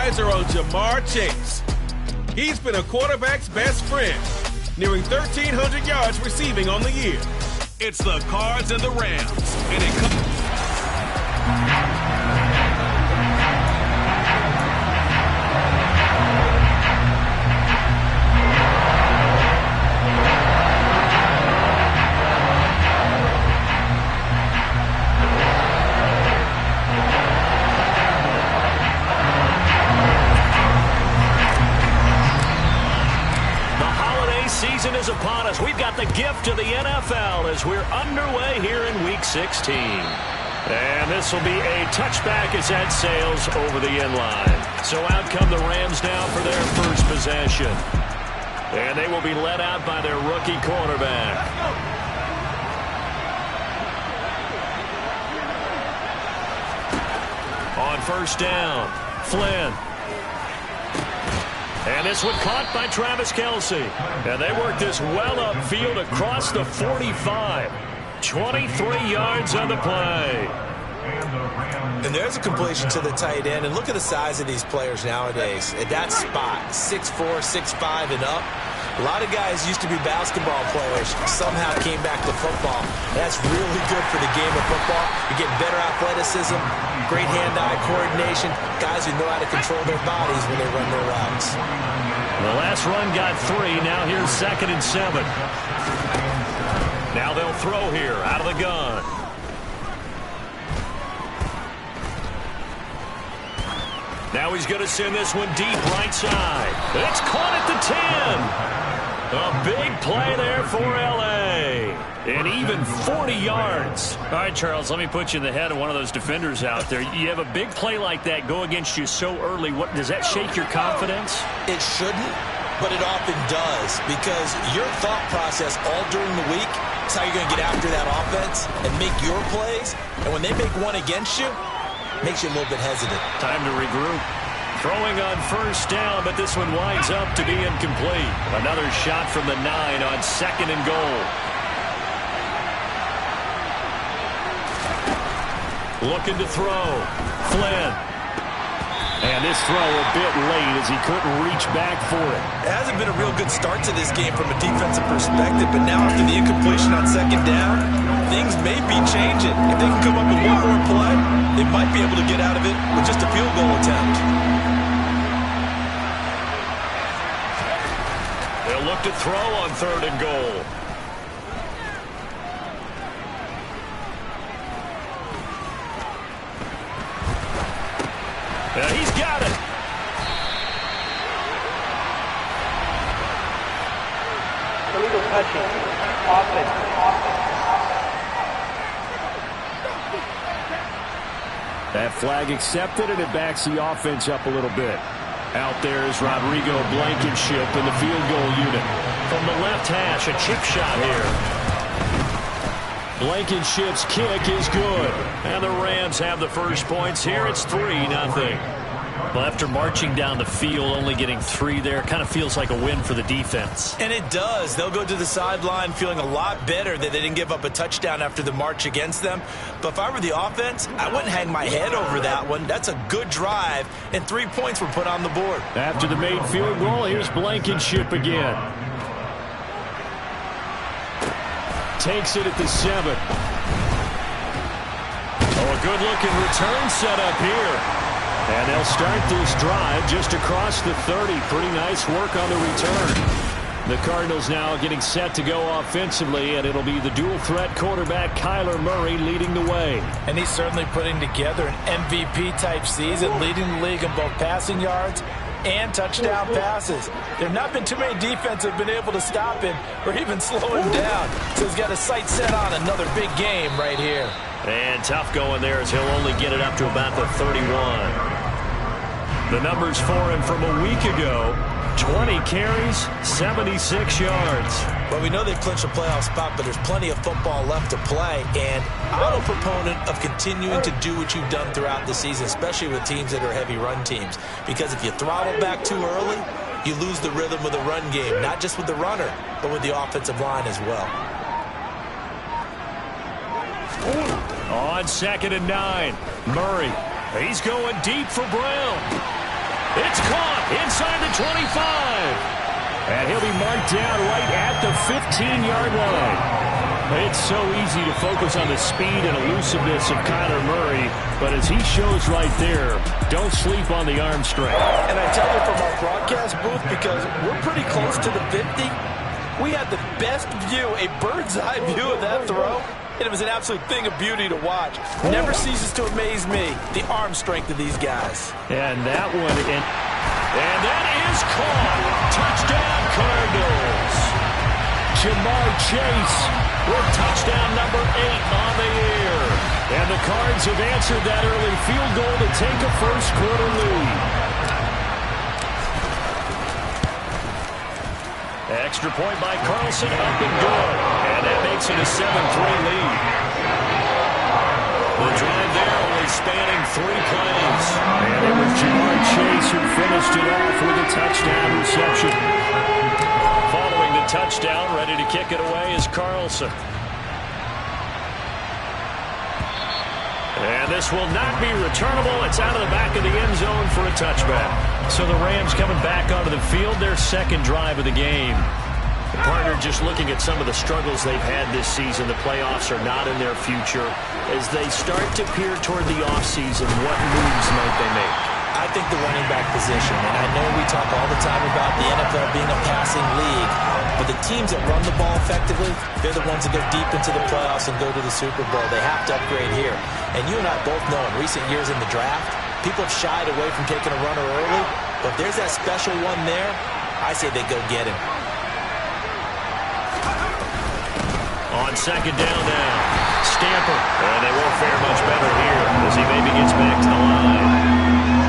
eyes are on Jamar Chase. He's been a quarterback's best friend, nearing 1,300 yards receiving on the year. It's the Cards and the Rams, and it comes... Season is upon us. We've got the gift of the NFL as we're underway here in Week 16. And this will be a touchback as that sails over the end line. So out come the Rams now for their first possession. And they will be led out by their rookie quarterback. On first down, Flynn. And this one caught by Travis Kelce. And they work this well upfield across the 45. 23 yards on the play. And there's a completion to the tight end. And look at the size of these players nowadays. At that spot, 6'4", 6'5", and up. A lot of guys used to be basketball players, somehow came back to football. That's really good for the game of football. You get better athleticism, great hand-eye coordination, guys who know how to control their bodies when they run their routes. The last run got 3. Now here's 2nd and 7. Now they'll throw here out of the gun. Now he's going to send this one deep right side. It's caught at the 10. A big play there for L.A. And even 40 yards. All right, Charles, let me put you in the head of one of those defenders out there. You have a big play like that go against you so early. What does that shake your confidence? It shouldn't, but it often does, because your thought process all during the week is how you're going to get after that offense and make your plays. And when they make one against you, it makes you a little bit hesitant. Time to regroup. Throwing on first down, but this one winds up to be incomplete. Another shot from the 9 on 2nd and goal. Looking to throw. Flynn. And this throw a bit late as he couldn't reach back for it. It hasn't been a real good start to this game from a defensive perspective, but now after the incompletion on 2nd down, things may be changing. If they can come up with one more play, they might be able to get out of it with just a field goal attempt. They'll look to throw on 3rd and goal. Yeah, he's got it. Illegal touching. Offense. That flag accepted, and it backs the offense up a little bit. Out there is Rodrigo Blankenship in the field goal unit. From the left hash, a chip shot here. Blankenship's kick is good. And the Rams have the first points here. It's 3-0. Well, after marching down the field, only getting 3 there, kind of feels like a win for the defense. And it does. They'll go to the sideline feeling a lot better that they didn't give up a touchdown after the march against them. But if I were the offense, I wouldn't hang my head over that one. That's a good drive, and 3 points were put on the board. After the made field goal, here's Blankenship again. Takes it at the 7. Oh, a good-looking return set up here. And they'll start this drive just across the 30. Pretty nice work on the return. The Cardinals now getting set to go offensively, and it'll be the dual-threat quarterback Kyler Murray leading the way. And he's certainly putting together an MVP-type season, leading the league in both passing yards and touchdown passes. There have not been too many defenses that have been able to stop him or even slow him down. So he's got a sight set on another big game right here. And tough going there as he'll only get it up to about the 31. The numbers for him from a week ago: 20 carries, 76 yards. Well, we know they've clinched a playoff spot, but there's plenty of football left to play. And I'm a proponent of continuing to do what you've done throughout the season, especially with teams that are heavy run teams. Because if you throttle back too early, you lose the rhythm of the run game, not just with the runner, but with the offensive line as well. On 2nd and 9, Murray. He's going deep for Brown. It's caught inside the 25. And he'll be marked down right at the 15-yard line. It's so easy to focus on the speed and elusiveness of Kyler Murray, but as he shows right there, don't sleep on the arm strength. And I tell you from our broadcast booth, because we're pretty close to the 50, we had the best view, a bird's-eye view of that throw. And it was an absolute thing of beauty to watch. Never ceases to amaze me, the arm strength of these guys. And that one, and that is caught. Touchdown, Cardinals. Jamar Chase with touchdown number 8 on the year. And the Cards have answered that early field goal to take a first-quarter lead. Extra point by Carlson, up and good. And that makes it a 7-3 lead. The drive there only spanning 3 plays. And it was Jamar Chase who finished it off with a touchdown reception. Following the touchdown, ready to kick it away is Carlson. And this will not be returnable. It's out of the back of the end zone for a touchback. So the Rams coming back onto the field, their second drive of the game. The partner just looking at some of the struggles they've had this season. The playoffs are not in their future. As they start to peer toward the offseason, what moves might they make? I think the running back position, and I know we talk all the time about the NFL being a passing league, but the teams that run the ball effectively, they're the ones that go deep into the playoffs and go to the Super Bowl. They have to upgrade here. And you and I both know in recent years in the draft, people have shied away from taking a runner early, but if there's that special one there, I say they go get him. On second down now, Stamper. And they won't fare much better here as he maybe gets back to the line.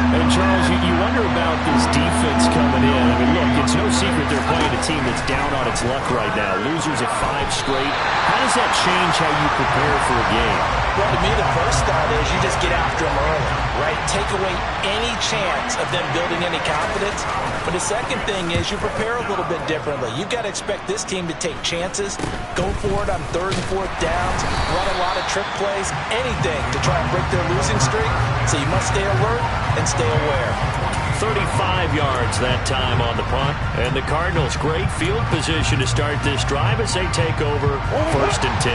And Charles, you wonder about this defense coming in. I mean, look, it's no secret they're playing a team that's down on its luck right now. Losers of 5 straight. How does that change how you prepare for a game? Well, to me, the first thought is you just get after them early, right? Take away any chance of them building any confidence. But the second thing is you prepare a little bit differently. You've got to expect this team to take chances, go for it on 3rd and 4th downs, run a lot of trick plays, anything to try and break their losing streak. So you must stay alert and stay aware. 35 yards that time on the punt. And the Cardinals, great field position to start this drive as they take over 1st and 10.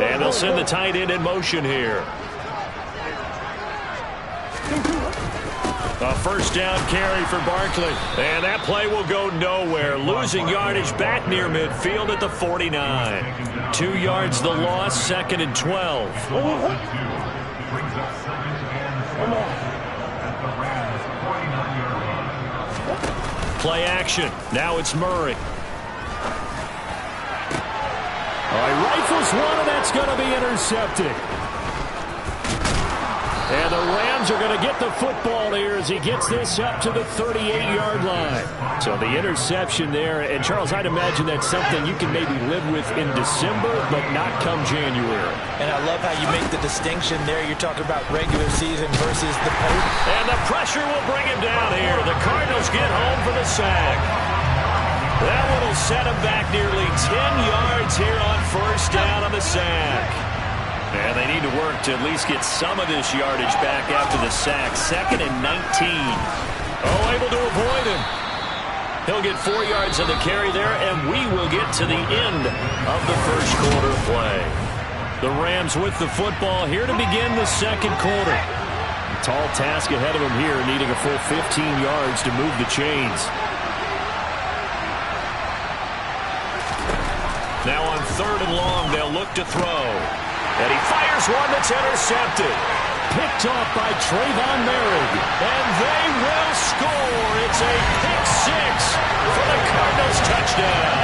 And they'll send the tight end in motion here. A first down carry for Barkley. And that play will go nowhere. Losing yardage back near midfield at the 49. 2 yards the loss, 2nd and 12. Play action. Now it's Murray. All right, rifles one, and that's going to be intercepted. And the Rams are going to get the football here as he gets this up to the 38-yard line. So the interception there. And, Charles, I'd imagine that's something you can maybe live with in December, but not come January. And I love how you make the distinction there. You're talking about regular season versus the post. And the pressure will bring him down here. The Cardinals get home for the sack. That one will set him back nearly 10 yards here on 1st down on the sack. And they need to work to at least get some of this yardage back after the sack. 2nd and 19. Oh, able to avoid him. He'll get 4 yards on the carry there, and we will get to the end of the first quarter play. The Rams with the football here to begin the second quarter. A tall task ahead of them here, needing a full 15 yards to move the chains. Now on 3rd and long, they'll look to throw. And he fires one that's intercepted. Picked off by Trayvon Merrick. And they will score. It's a pick 6 for the Cardinals touchdown.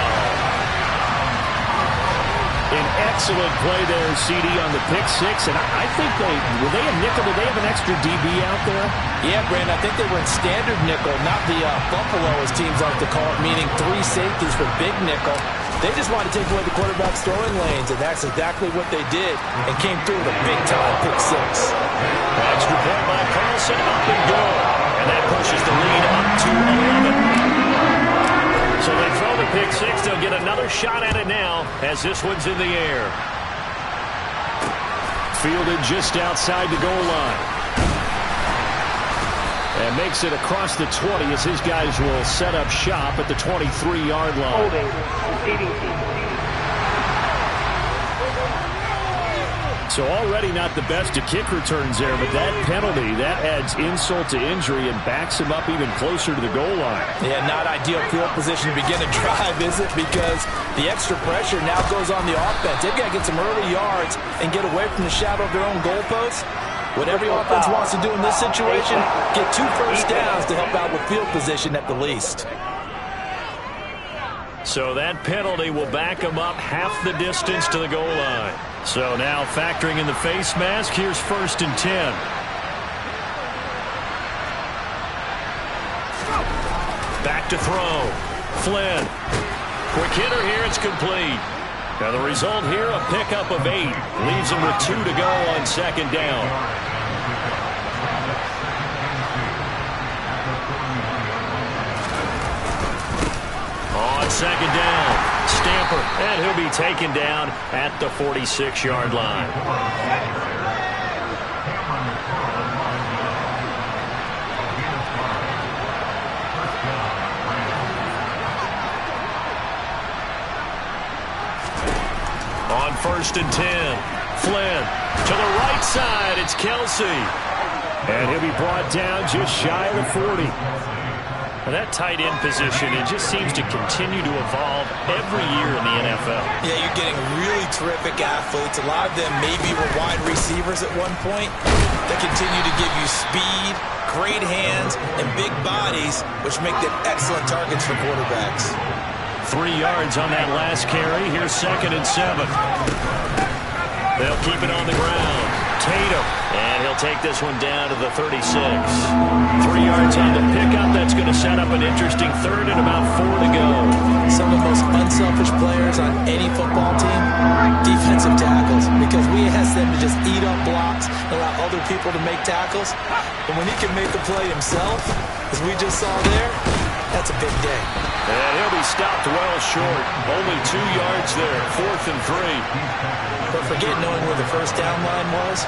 An excellent play there, CD, on the pick 6. And I think were they a nickel? Did they have an extra DB out there? Yeah, Brandon, I think they were in standard nickel, not the Buffalo, as teams like to call it, meaning 3 safeties for big nickel. They just wanted to take away the quarterback's throwing lanes, and that's exactly what they did, and came through with a big-time pick 6. Extra point by Carlson, up and good. And that pushes the lead up to 11. So they throw the pick 6. They'll get another shot at it now as this one's in the air. fielded just outside the goal line. And makes it across the 20 as his guys will set up shop at the 23-yard line. Holding. Receiving team. So already not the best of kick returns there, but that penalty, that adds insult to injury and backs him up even closer to the goal line. Yeah, not ideal field position to begin a drive, is it? Because the extra pressure now goes on the offense. They've got to get some early yards and get away from the shadow of their own goalpost. What every offense wants to do in this situation, get 2 first downs to help out with field position at the least. So that penalty will back him up half the distance to the goal line. So now factoring in the face mask, here's 1st and 10. Back to throw. Flynn. Quick hitter here, it's complete. Now the result here, a pickup of 8. Leaves him with 2 to go on 2nd down. On 2nd down, Stamper, and he'll be taken down at the 46-yard line. On 1st and 10, Flynn to the right side, it's Kelsey. And he'll be brought down just shy of the 40. And that tight end position, it just seems to continue to evolve every year in the NFL. Yeah, you're getting really terrific athletes. A lot of them maybe were wide receivers at one point that continue to give you speed, great hands, and big bodies, which make them excellent targets for quarterbacks. 3 yards on that last carry. Here's 2nd and 7. They'll keep it on the ground. Tatum, and he'll take this one down to the 36. 3 yards on the pickup. That's going to set up an interesting 3rd and about 4 to go. Some of the most unselfish players on any football team, defensive tackles, because we ask them to just eat up blocks and allow other people to make tackles. But when he can make the play himself, as we just saw there, that's a big day. And he'll be stopped well short. Only 2 yards there. 4th and 3. But forget knowing where the first down line was.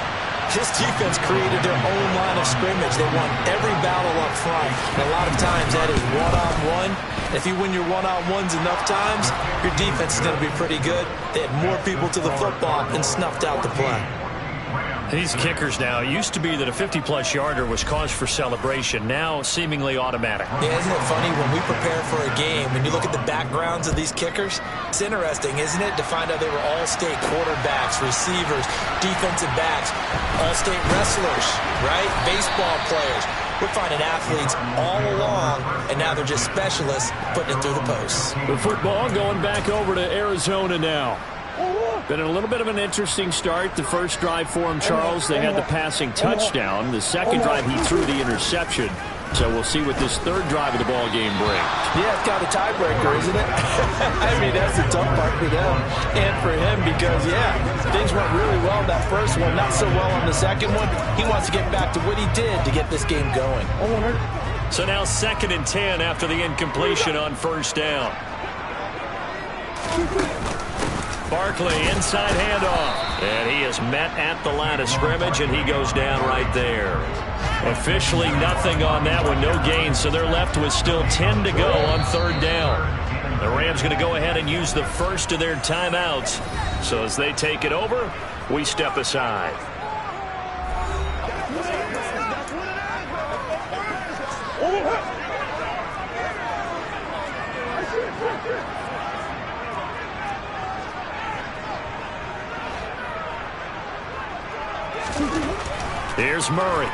This defense created their own line of scrimmage. They won every battle up front. And a lot of times that is one-on-one. If you win your one-on-ones enough times, your defense is going to be pretty good. They had more people to the football and snuffed out the play. These kickers now, it used to be that a 50-plus yarder was cause for celebration. Now seemingly automatic. Yeah, isn't it funny when we prepare for a game, when you look at the backgrounds of these kickers, it's interesting, isn't it, to find out they were all-state quarterbacks, receivers, defensive backs, all-state wrestlers, right? Baseball players. We're finding athletes all along, and now they're just specialists putting it through the posts. The football going back over to Arizona now. Been a little bit of an interesting start. The first drive for him, Charles, they had the passing touchdown. The second drive, he threw the interception. So we'll see what this 3rd drive of the ball game brings. Yeah, it's got a tiebreaker, isn't it? I mean, that's the tough part for them and for him because, yeah, things went really well in that first one, not so well on the second one. He wants to get back to what he did to get this game going. So now 2nd and 10 after the incompletion on 1st down. Barkley, inside handoff. And he is met at the line of scrimmage, and he goes down right there. Officially nothing on that one, no gain, so they're left with still 10 to go on 3rd down. The Rams going to go ahead and use the first of their timeouts. So as they take it over, we step aside. Here's Murray.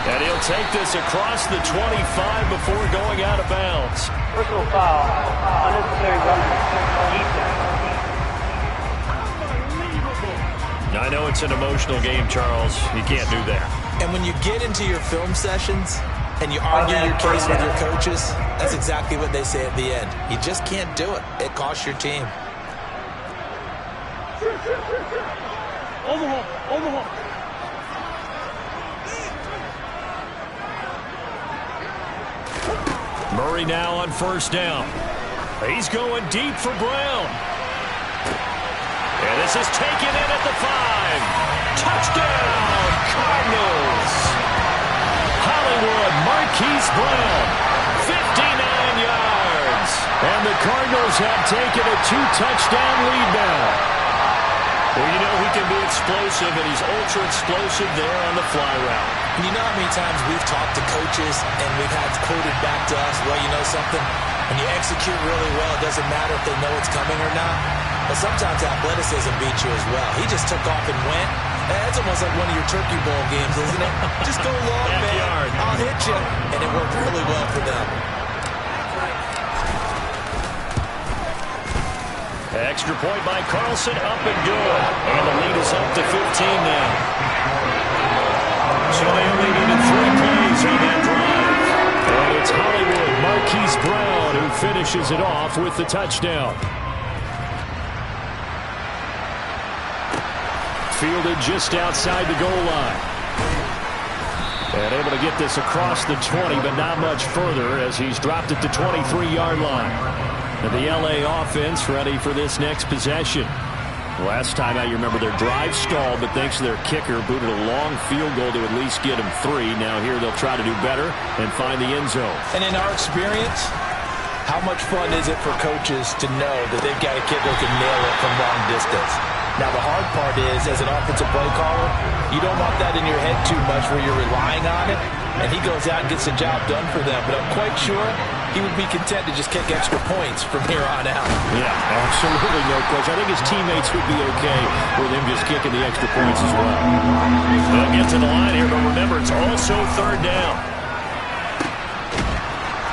And he'll take this across the 25 before going out of bounds. Personal foul. Unnecessary roughness. I know it's an emotional game, Charles. You can't do that. And when you get into your film sessions and you argue your case with your coaches, that's exactly what they say at the end. You just can't do it. It costs your team. Murray now on 1st down. He's going deep for Brown. And this is taken in at the 5. Touchdown, Cardinals. Hollywood Marquise Brown, 59 yards. And the Cardinals have taken a 2-touchdown lead now. Well, you know he can be explosive, and he's ultra-explosive there on the fly route. You know how many times we've talked to coaches and we've had quoted back to us, well, you know something? When you execute really well, it doesn't matter if they know it's coming or not. But sometimes athleticism beats you as well. He just took off and went. That's almost like one of your Turkey Bowl games, isn't it? Just go long, man. I'll hit you. And it worked really well for them. Extra point by Carlson, up and good. And the lead is up to 15 now. So they only needed 3 plays on that drive. And it's Hollywood Marquise Brown who finishes it off with the touchdown. Fielded just outside the goal line. And able to get this across the 20, but not much further as he's dropped it to 23-yard line. And the L.A. offense ready for this next possession. Last time out, you remember their drive stalled, but thanks to their kicker, booted a long field goal to at least get them 3. Now here they'll try to do better and find the end zone. And in our experience, how much fun is it for coaches to know that they've got a kicker who can nail it from long distance? Now, the hard part is, as an offensive play caller, you don't want that in your head too much where you're relying on it, and he goes out and gets the job done for them. But I'm quite sure he would be content to just kick extra points from here on out. Yeah, absolutely no question. I think his teammates would be okay with him just kicking the extra points as well. They'll get to the line here, but remember, it's also 3rd down.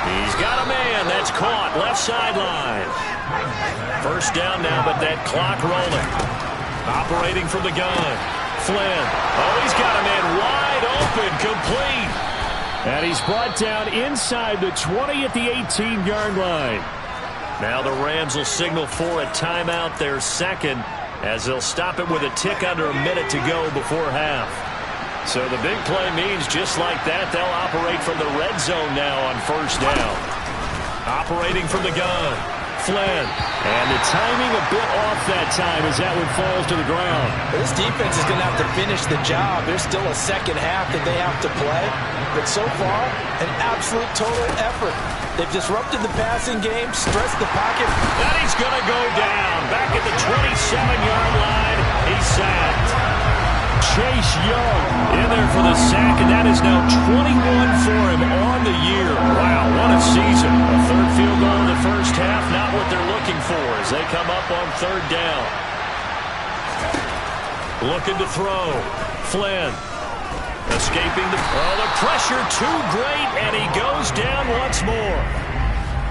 He's got a man that's caught left sideline. 1st down now, but that clock rolling. Operating from the gun. Flynn. Oh, he's got a man wide open, complete. And he's brought down inside the 20 at the 18-yard line. Now the Rams will signal for a timeout, their 2nd, as they'll stop it with a tick under a minute to go before half. So the big play means just like that, they'll operate from the red zone now on 1st down. Operating from the gun. Flynn. And the timing a bit off that time as that one falls to the ground. This defense is going to have to finish the job. There's still a 2nd half that they have to play. But so far, an absolute total effort. They've disrupted the passing game, stressed the pocket. And he's going to go down. Back at the 27-yard line. He's sacked. Chase Young in there for the sack, and that is now 21 for him on the year. Wow, what a season. A 3rd field goal in the 1st half, not what they're looking for as they come up on 3rd down. Looking to throw. Flynn escaping the pressure too great, and he goes down once more.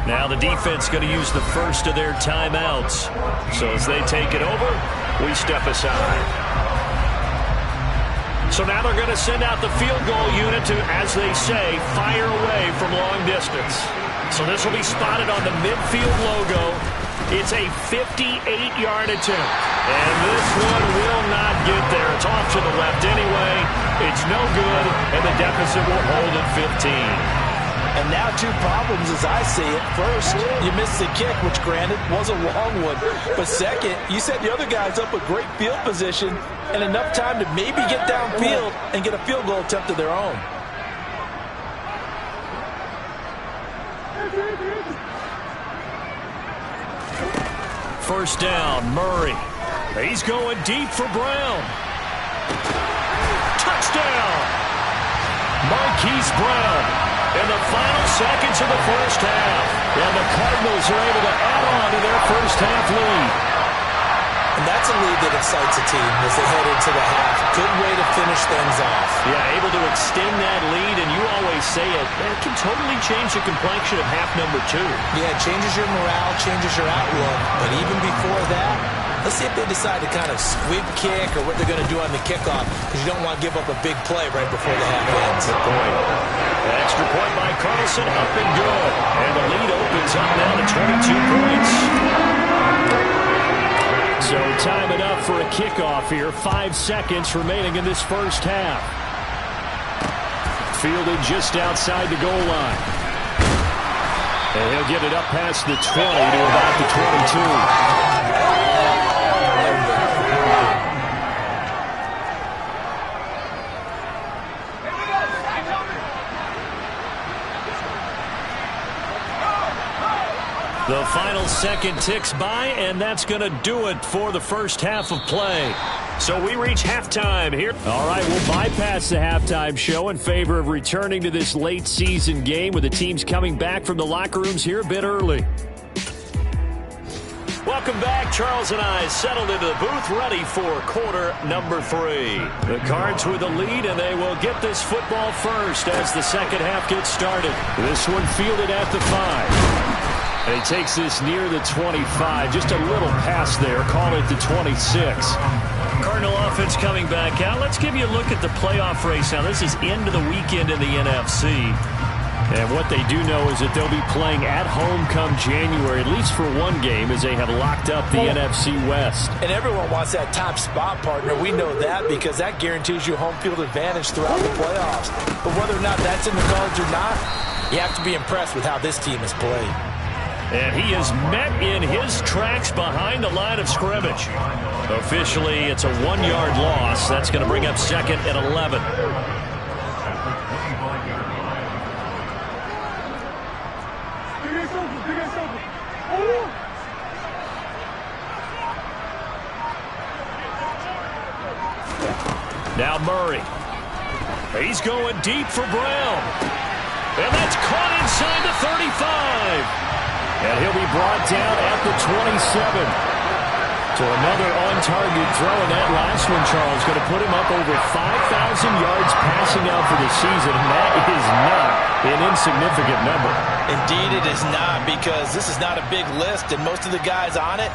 Now the defense going to use the 1st of their timeouts. So as they take it over, we step aside. So now they're going to send out the field goal unit to, as they say, fire away from long distance. So this will be spotted on the midfield logo. It's a 58-yard attempt. And this one will not get there. It's off to the left anyway. It's no good, and the deficit will hold at 15. And now 2 problems as I see it. First, you missed the kick, which granted was a long one. But second, you set the other guys up with great field position and enough time to maybe get downfield and get a field goal attempt of their own. First down, Murray. He's going deep for Brown. Touchdown! Marquise Brown. In the final seconds of the 1st half. And the Cardinals are able to add on to their 1st half lead. And that's a lead that excites a team as they head into the half. Good way to finish things off. Yeah, able to extend that lead, and you always say it can totally change the complexion of half number 2. Yeah, it changes your morale, changes your outlook. But even before that, let's see if they decide to kind of squib kick or what they're going to do on the kickoff, because you don't want to give up a big play right before the half ends. Good point. An extra point by Carlson, up and good. And the lead opens up now to 22 points. So time it up for a kickoff here. 5 seconds remaining in this 1st half. Fielded just outside the goal line. And he'll get it up past the 20 to about the 22. The final second ticks by, and that's going to do it for the first half of play. So we reach halftime here. All right, we'll bypass the halftime show in favor of returning to this late season game with the teams coming back from the locker rooms here a bit early. Welcome back. Charles and I settled into the booth ready for quarter number 3. The Cards with the lead, and they will get this football first as the second half gets started. This one fielded at the 5. And he takes this near the 25. Just a little pass there. Call it the 26. Cardinal offense coming back out. Let's give you a look at the playoff race. Now, this is into the weekend in the NFC. And what they do know is that they'll be playing at home come January, at least for one game, as they have locked up the NFC West. And everyone wants that top spot, partner. We know that because that guarantees you home field advantage throughout the playoffs. But whether or not that's in the cards or not, you have to be impressed with how this team has played. And he is met in his tracks behind the line of scrimmage. Officially, it's a 1-yard loss. That's going to bring up second and 11. Now Murray. He's going deep for Brown. And that's caught inside the 35. And he'll be brought down at the 27. So another on-target throw, and that last one, Charles, going to put him up over 5,000 yards passing out for the season. And that is not an insignificant number. Indeed it is not, because this is not a big list, and most of the guys on it,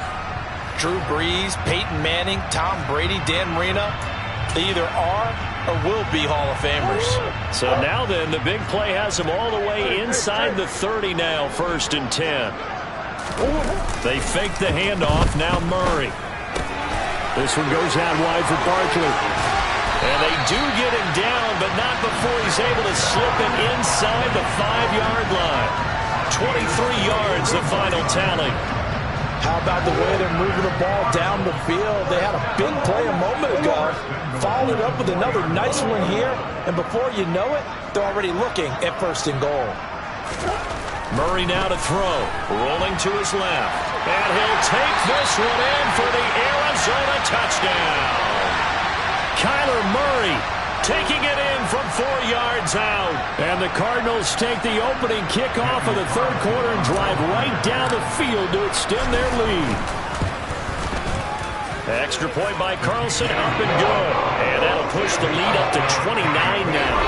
Drew Brees, Peyton Manning, Tom Brady, Dan Marino, they either are or will be Hall of Famers. So now then, the big play has them all the way inside the 30 now, 1st and 10. They fake the handoff. Now Murray. This one goes out wide for Barkley. And they do get him down, but not before he's able to slip it inside the 5-yard line. 23 yards, the final tally. How about the way they're moving the ball down the field? They had a big play a moment ago. Followed it up with another nice one here. And before you know it, they're already looking at 1st and goal. Murray now to throw. Rolling to his left. And he'll take this one in for the Arizona touchdown. Kyler Murray taking it in from 4 yards out. And the Cardinals take the opening kickoff of the 3rd quarter and drive right down the field to extend their lead. Extra point by Carlson, up and good. And that'll push the lead up to 29 now.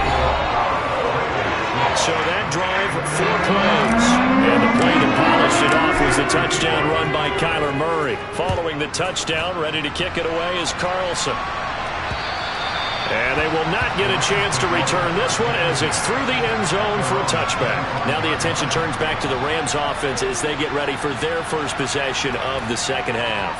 So that drive, 4 plays. And the play that polished it off was the touchdown run by Kyler Murray. Following the touchdown, ready to kick it away is Carlson. And they will not get a chance to return this one as it's through the end zone for a touchback. Now the attention turns back to the Rams offense as they get ready for their first possession of the second half.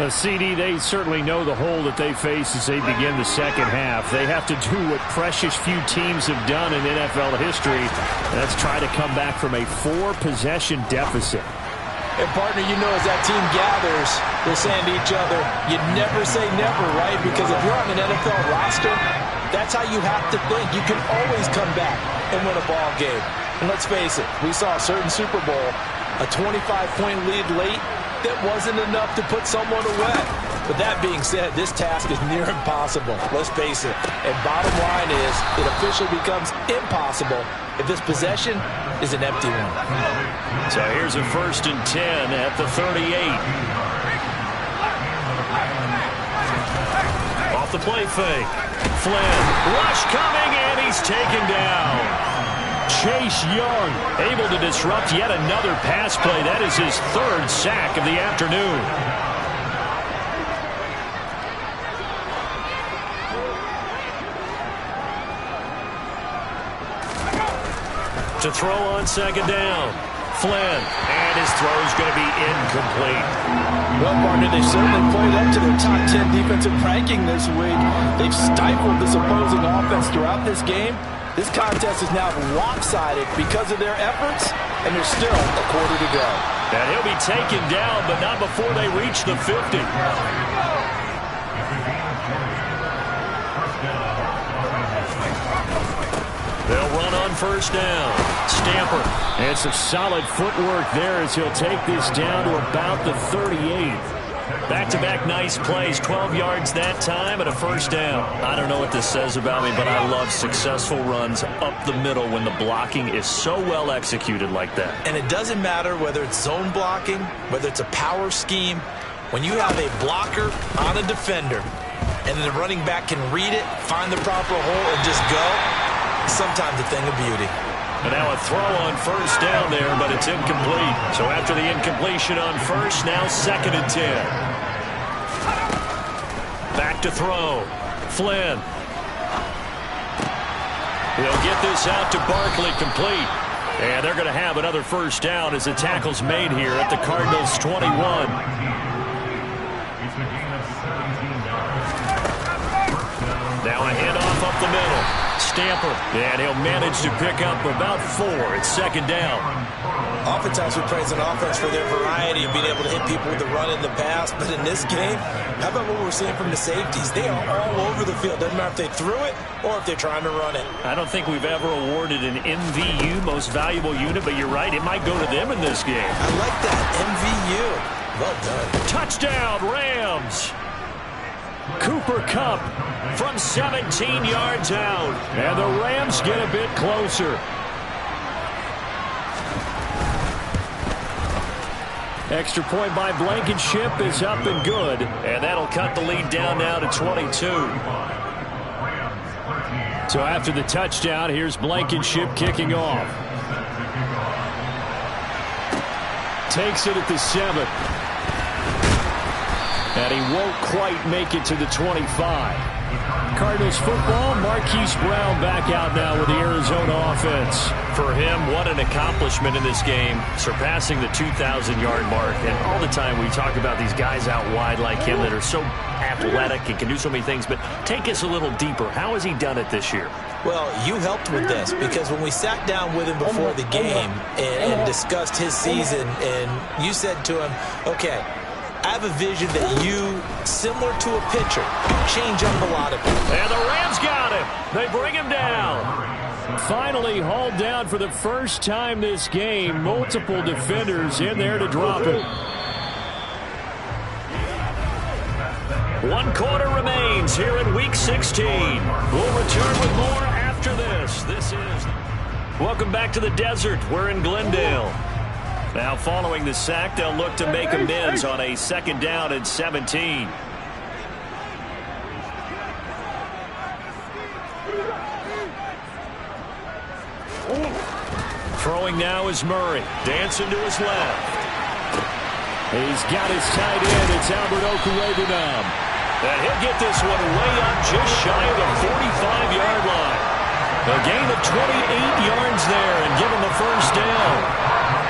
CD, they certainly know the hole that they face as they begin the second half. They have to do what precious few teams have done in NFL history, and that's try to come back from a 4-possession deficit. And, partner, you know as that team gathers, they're saying to each other, you never say never, right? Because if you're on an NFL roster, that's how you have to think. You can always come back and win a ball game. And let's face it, we saw a certain Super Bowl, a 25-point lead late, that wasn't enough to put someone away. But that being said, this task is near impossible. Let's face it. And bottom line is, it officially becomes impossible if this possession is an empty one. So here's a 1st and 10 at the 38. Off the play fake. Flynn, rush coming, and he's taken down. Chase Young able to disrupt yet another pass play. That is his 3rd sack of the afternoon. To throw on 2nd down. Flynn, and his throw is going to be incomplete. Well, partner, they've certainly played up to their top 10 defensive ranking this week. They've stifled this opposing offense throughout this game. This contest is now lopsided because of their efforts, and there's still a quarter to go. And he'll be taken down, but not before they reach the 50. They'll run on first down. Stamper. And some solid footwork there as he'll take this down to about the 38. Back-to-back nice plays, 12 yards that time and a first down. I don't know what this says about me, but I love successful runs up the middle when the blocking is so well executed like that. And it doesn't matter whether it's zone blocking, whether it's a power scheme. When you have a blocker on a defender and the running back can read it, find the proper hole, and just go, sometimes a thing of beauty. And now a throw on first down there, but it's incomplete. So after the incompletion on first, now 2nd and 10. Back to throw. Flynn. He'll get this out to Barkley, complete. And they're going to have another first down as the tackle's made here at the Cardinals' 21. Now a handoff up the middle. Stamper, and he'll manage to pick up about 4. It's 2nd down. Oftentimes we praise an offense for their variety of being able to hit people with the run in the pass, but in this game, how about what we're seeing from the safeties? They are all over the field. Doesn't matter if they threw it or if they're trying to run it. I don't think we've ever awarded an MVU, most valuable unit, but you're right, it might go to them in this game. I like that, MVU. Well done. Touchdown, Rams. Cooper Kupp from 17 yards out. And the Rams get a bit closer. Extra point by Blankenship is up and good. And that'll cut the lead down now to 22. So after the touchdown, here's Blankenship kicking off. Takes it at the 7. And he won't quite make it to the 25. Cardinals football, Marquise Brown back out now with the Arizona offense. For him, what an accomplishment in this game, surpassing the 2,000-yard mark. And all the time we talk about these guys out wide like him that are so athletic and can do so many things. But take us a little deeper. How has he done it this year? Well, you helped with this because when we sat down with him before the game and discussed his season, and you said to him, okay, I have a vision that you, similar to a pitcher, change up a lot of it. And the Rams got him. They bring him down. Finally hauled down for the first time this game. Multiple defenders in there to drop him. 1 quarter remains here in Week 16. We'll return with more after this. Welcome back to the desert. We're in Glendale. Now following the sack, they'll look to make amends on a 2nd down and 17. Throwing now is Murray. Dancing to his left. He's got his tight end. It's Albert Okwuegbunam. And he'll get this one way up just shy of the 45-yard line. A gain of 28 yards there and give him the first down.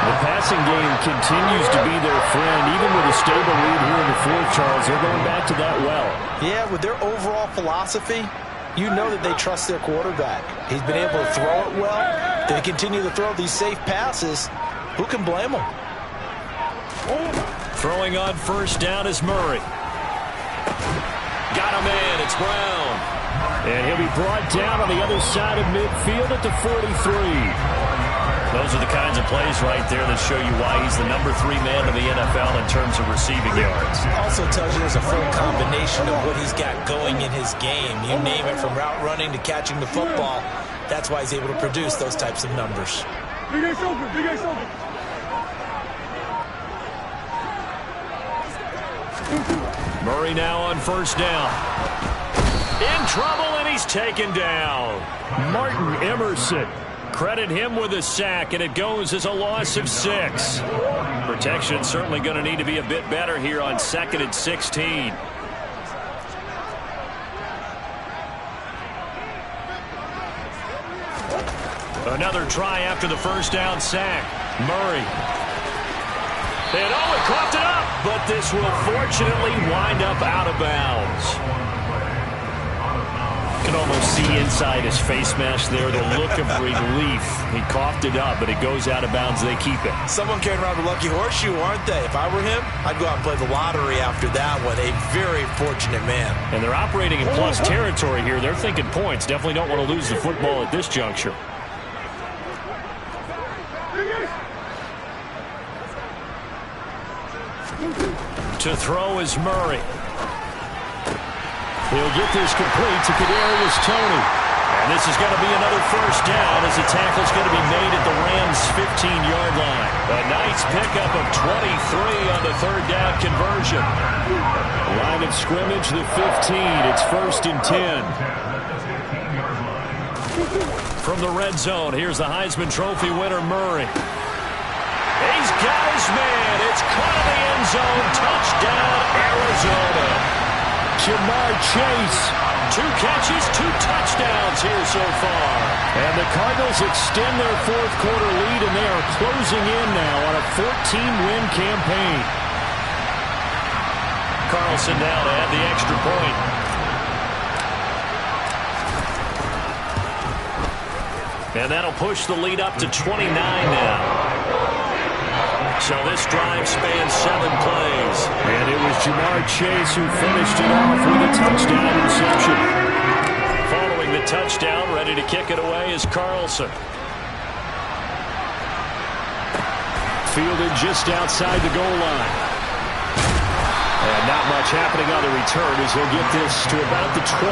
The passing game continues to be their friend. Even with a stable lead here in the 4th, Charles, they're going back to that well. Yeah, with their overall philosophy, you know that they trust their quarterback. He's been able to throw it well. They continue to throw these safe passes. Who can blame them? Throwing on first down is Murray. Got a man. It's Brown. And he'll be brought down on the other side of midfield at the 43. Those are the kinds of plays right there that show you why he's the number 3 man in the NFL in terms of receiving yards. Also tells you there's a full combination of what he's got going in his game. You name it, from route running to catching the football. That's why he's able to produce those types of numbers. Murray now on first down. In trouble, and he's taken down. Martin Emerson. Credit him with a sack, and it goes as a loss of 6. Protection certainly going to need to be a bit better here on 2nd and 16. Another try after the first down sack. Murray. And it coughed it up, but this will fortunately wind up out of bounds. You can almost see inside his face mask there the look of relief. He coughed it up, but it goes out of bounds. They keep it. Someone carrying around a lucky horseshoe, aren't they? If I were him, I'd go out and play the lottery after that one. A very fortunate man. And they're operating in plus territory here. They're thinking points. Definitely don't want to lose the football at this juncture. To throw is Murray. He'll get this complete to Kadarius Toney. And this is going to be another first down as the tackle's going to be made at the Rams' 15-yard line. A nice pickup of 23 on the third down conversion. Line of scrimmage, the 15. It's 1st and 10. From the red zone, here's the Heisman Trophy winner, Murray. He's got his man. It's caught in the end zone. Touchdown, Arizona. Jamar Chase. 2 catches, 2 touchdowns here so far. And the Cardinals extend their fourth quarter lead, and they are closing in now on a 14-win campaign. Carlson now to add the extra point. And that'll push the lead up to 29 now. So this drive spans 7 plays. And it was Jamar Chase who finished it off with a touchdown reception. Following the touchdown, ready to kick it away is Carlson. Fielded just outside the goal line. And not much happening on the return as he'll get this to about the 23.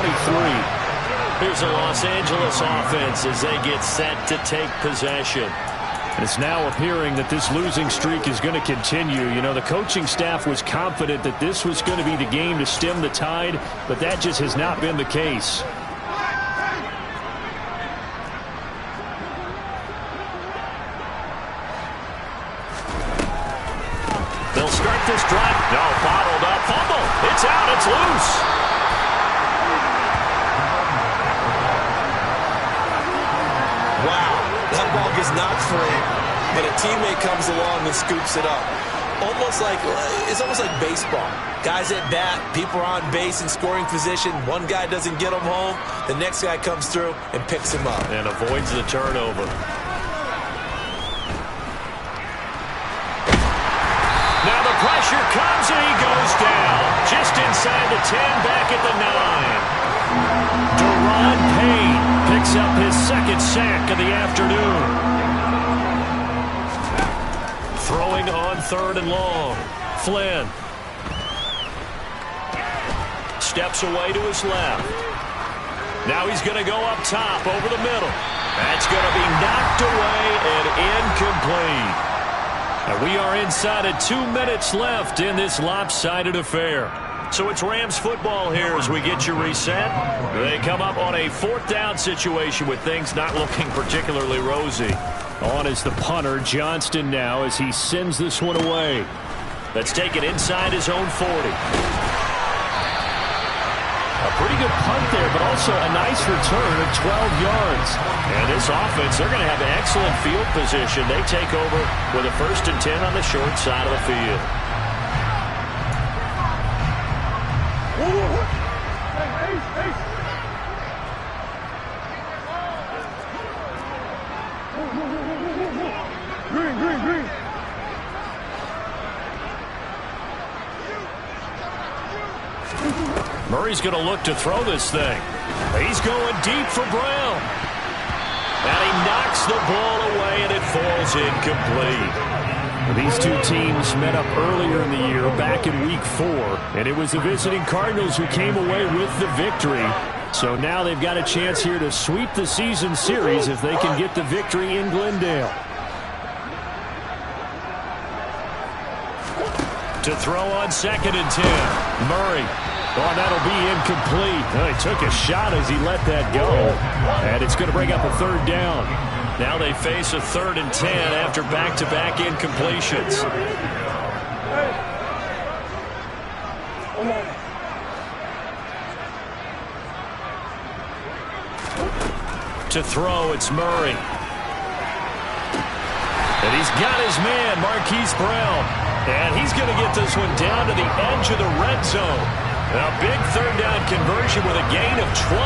Here's a Los Angeles offense as they get set to take possession. It's now appearing that this losing streak is going to continue. You know, the coaching staff was confident that this was going to be the game to stem the tide, but that just has not been the case. They'll start this drive. No, bottled up. Fumble. It's out. It's loose. Wow. That ball gets knocked free, but a teammate comes along and scoops it up. It's almost like baseball. Guys at bat, people are on base in scoring position. One guy doesn't get him home. The next guy comes through and picks him up. And avoids the turnover. Now the pressure comes and he goes down. Just inside the 10, back at the 9. Deron Payne picks up his second sack of the afternoon. Throwing on 3rd and long. Flynn. Steps away to his left. Now he's going to go up top over the middle. That's going to be knocked away and incomplete. And we are inside of 2 minutes left in this lopsided affair. So it's Rams football here as we get you reset. They come up on a 4th down situation with things not looking particularly rosy. On is the punter, Johnston, now as he sends this one away. Let's take it inside his own 40. A pretty good punt there, but also a nice return of 12 yards. And this offense, they're going to have excellent field position. They take over with a 1st and 10 on the short side of the field. Green. Murray's going to look to throw this thing. He's going deep for Brown. And he knocks the ball away, and it falls incomplete. These two teams met up earlier in the year, back in Week 4, and it was the visiting Cardinals who came away with the victory. So now they've got a chance here to sweep the season series if they can get the victory in Glendale. To throw on 2nd and 10. Murray. Oh, that'll be incomplete. Oh, he took a shot as he let that go. And it's going to bring up a 3rd down. Now they face a 3rd and 10 after back-to-back incompletions. To throw, it's Murray. And he's got his man, Marquise Brown. And he's going to get this one down to the edge of the red zone. A big 3rd down conversion with a gain of 28.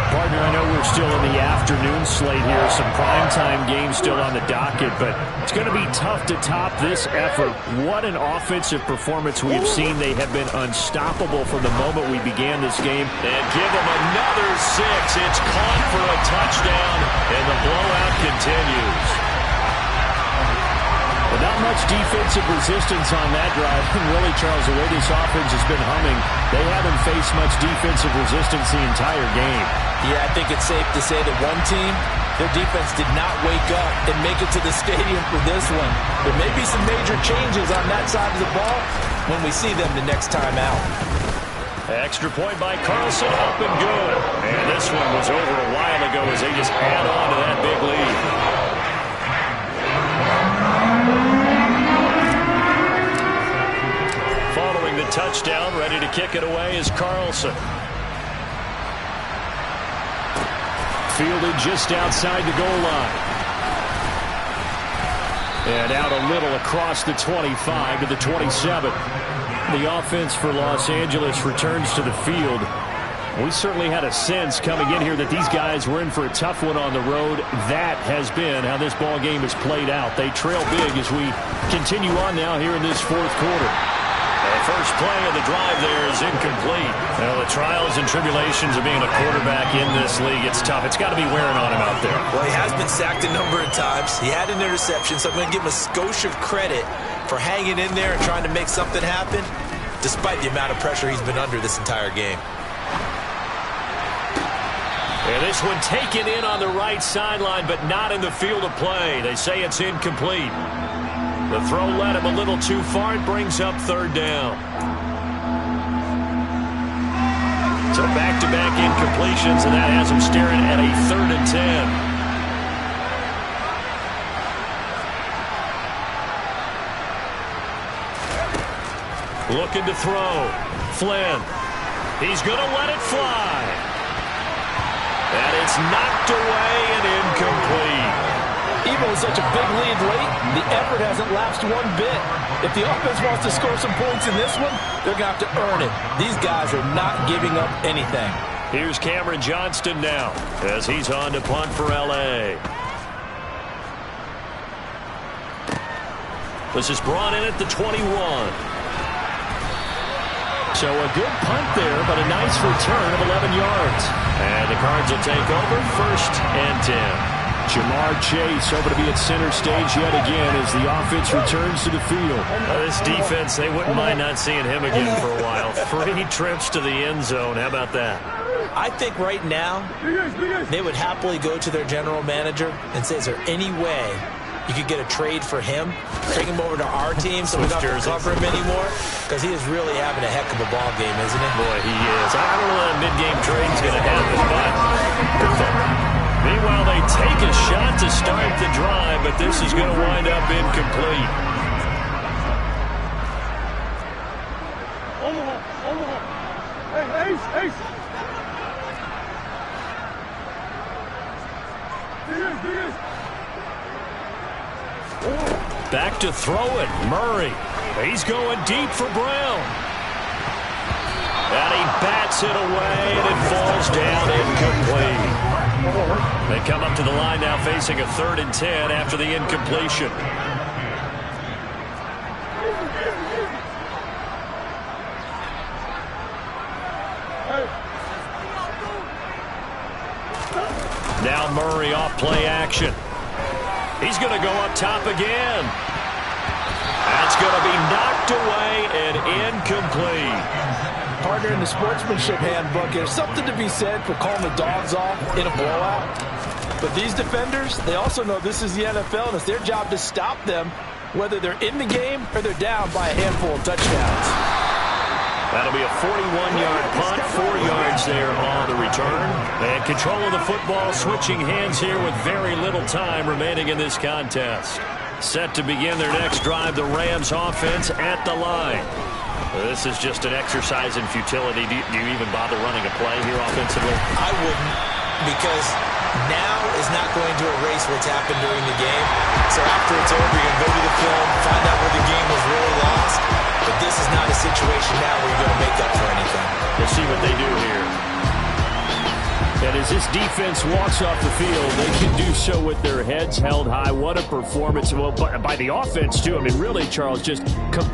Partner, I know we're still in the afternoon slate here. Some primetime games still on the docket, but it's going to be tough to top this effort. What an offensive performance we have seen. They have been unstoppable from the moment we began this game. And give them another 6. It's caught for a touchdown, and the blowout continues. But not much defensive resistance on that drive. And really, Charles, the way this offense has been humming, they haven't faced much defensive resistance the entire game. Yeah, I think it's safe to say that one team, their defense did not wake up and make it to the stadium for this one. There may be some major changes on that side of the ball when we see them the next time out. Extra point by Carlson, up and good. And this one was over a while ago as they just add on to that big lead. Following the touchdown, ready to kick it away is Carlson. Fielded just outside the goal line. And out a little across the 25 to the 27. The offense for Los Angeles returns to the field. We certainly had a sense coming in here that these guys were in for a tough one on the road. That has been how this ball game has played out. They trail big as we continue on now here in this fourth quarter. The first play of the drive there is incomplete. Well, the trials and tribulations of being a quarterback in this league, it's tough. It's got to be wearing on him out there. Well, he has been sacked a number of times. He had an interception, so I'm going to give him a skosh of credit for hanging in there and trying to make something happen, despite the amount of pressure he's been under this entire game. And this one taken in on the right sideline, but not in the field of play. They say it's incomplete. The throw led him a little too far. It brings up third down. So back-to-back incompletions, and that has him staring at a 3rd and 10. Looking to throw. Flynn. He's going to let it fly. And it's knocked away and incomplete. Even with such a big lead late, the effort hasn't lapsed one bit. If the offense wants to score some points in this one, they're going to have to earn it. These guys are not giving up anything. Here's Cameron Johnston now as he's on to punt for L.A. This is brought in at the 21. So a good punt there, but a nice return of 11 yards. And the Cards will take over 1st and 10. Jamar Chase over to be at center stage yet again as the offense returns to the field. This defense, they wouldn't mind not seeing him again for a while. 3 trips to the end zone. How about that? I think right now they would happily go to their general manager and say, is there any way you could get a trade for him, bring him over to our team so we don't have to cover him anymore? Because he is really having a heck of a ball game, isn't he? Boy, he is. I don't know that a mid-game trade is going to happen, but meanwhile, they take a shot to start the drive, but this is going to wind up incomplete. Back to throw it. Murray. He's going deep for Brown. And he bats it away, and it falls down incomplete. They come up to the line now facing a 3rd and 10 after the incompletion. Now Murray off play action. He's going to go up top again. That's going to be knocked away and incomplete. Partner, in the sportsmanship handbook, there's something to be said for calling the dogs off in a blowout. But these defenders, they also know this is the NFL, and it's their job to stop them, whether they're in the game or they're down by a handful of touchdowns. That'll be a 41-yard punt, 4 yards there on the return. And control of the football switching hands here with very little time remaining in this contest. Set to begin their next drive, the Rams offense at the line. This is just an exercise in futility. Do you even bother running a play here offensively? I wouldn't, because now is not going to erase what's happened during the game. So after it's over, you're going to go to the film, find out where the game was really lost. But this is not a situation now where you're going to make up for anything. We'll see what they do here. And as this defense walks off the field, they can do so with their heads held high. What a performance. Well, by the offense, too. I mean, really, Charles, just complete.